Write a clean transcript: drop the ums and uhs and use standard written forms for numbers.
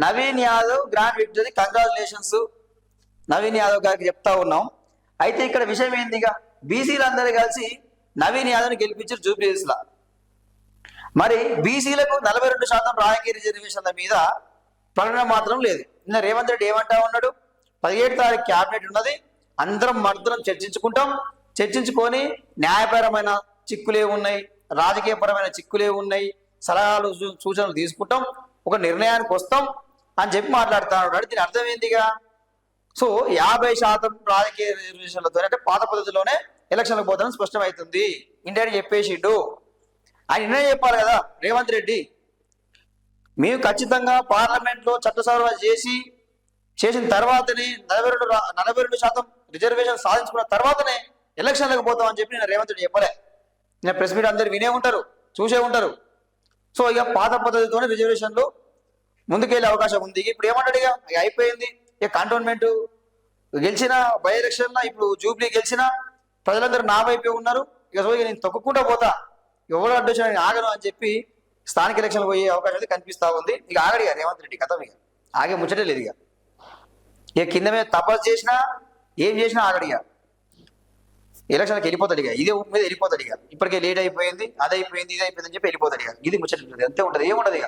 Naveen Yadav grand victory, congratulations Naveen Yadav గారికి చెప్తా ఉన్నాం. అయితే ఇక్కడ విషయం ఏందిగా, బీసీలు అందరూ కలిసి నవీన్ యాదవ్ని గెలిపించారు జూబ్లీహిల్స్ లా. మరి బీసీలకు 42% రాజకీయ రిజర్వేషన్ల మీద ప్రకటన మాత్రం లేదు. నిన్న రేవంత్ రెడ్డి ఏమంటా ఉన్నాడు, 17 తారీఖు క్యాబినెట్ ఉన్నది, అందరం చర్చించుకొని న్యాయపరమైన చిక్కులే ఉన్నాయి, రాజకీయపరమైన చిక్కులే ఉన్నాయి, సలహాలు సూచనలు తీసుకుంటాం, ఒక నిర్ణయానికి వస్తాం అని చెప్పి మాట్లాడుతున్నాడు. దీని అర్థం ఏంటిగా, సో 50% రాజకీయ రిజర్వేషన్లతో అంటే పాత పద్ధతిలోనే ఎలక్షన్లకు పోతానని స్పష్టమవుతుంది. ఇండియా చెప్పేసిండు. ఆయన నిర్ణయం చెప్పాలి కదా రేవంత్ రెడ్డి. మేము ఖచ్చితంగా పార్లమెంట్లో చట్ట సవరణ చేసిన తర్వాతనే 42% రిజర్వేషన్ సాధించుకున్న తర్వాతనే ఎలక్షన్లకు పోతామని చెప్పి నేను రేవంత్ రెడ్డి చెప్పలే. నేను ప్రెస్ మీట్ అందరు వినే ఉంటారు, చూసే ఉంటారు. సో ఇక పాత పద్ధతితోనే రిజర్వేషన్లు ముందుకెళ్ళే అవకాశం ఉంది. ఇప్పుడు ఏమంటాడు, ఇక అయిపోయింది, ఇక కంటోన్మెంట్ గెలిచిన బై ఎలక్షన్లో ఇప్పుడు జూబ్లీ గెలిచిన ప్రజలందరూ నా వైపే ఉన్నారు, ఇక సో నేను తొక్కుకుంటూ పోతా, ఎవరు అడ్డొచ్చినా నేను ఆగను అని చెప్పి స్థానిక ఎలక్షన్లు పోయే అవకాశం అయితే కనిపిస్తా ఉంది. ఇక ఆగడిగా రేవంత్ రెడ్డి కథం, ఇక ఆగే ముచ్చటే లేదు. ఇక కింద మీద తపస్సు చేసినా ఏం చేసినా ఆగడిగా ఎలక్షన్కి వెళ్ళిపోతాడు. ఇక ఇదే మీద వెళ్ళిపోతాడు. ఇక ఇప్పటికే లేట్ అయిపోయింది, అది అయిపోయింది, ఇది అయిపోయింది అని చెప్పి వెళ్ళిపోతాడు. ఇక ఇది ముచ్చట అంతే ఉంటుంది, ఏముండదు ఇక.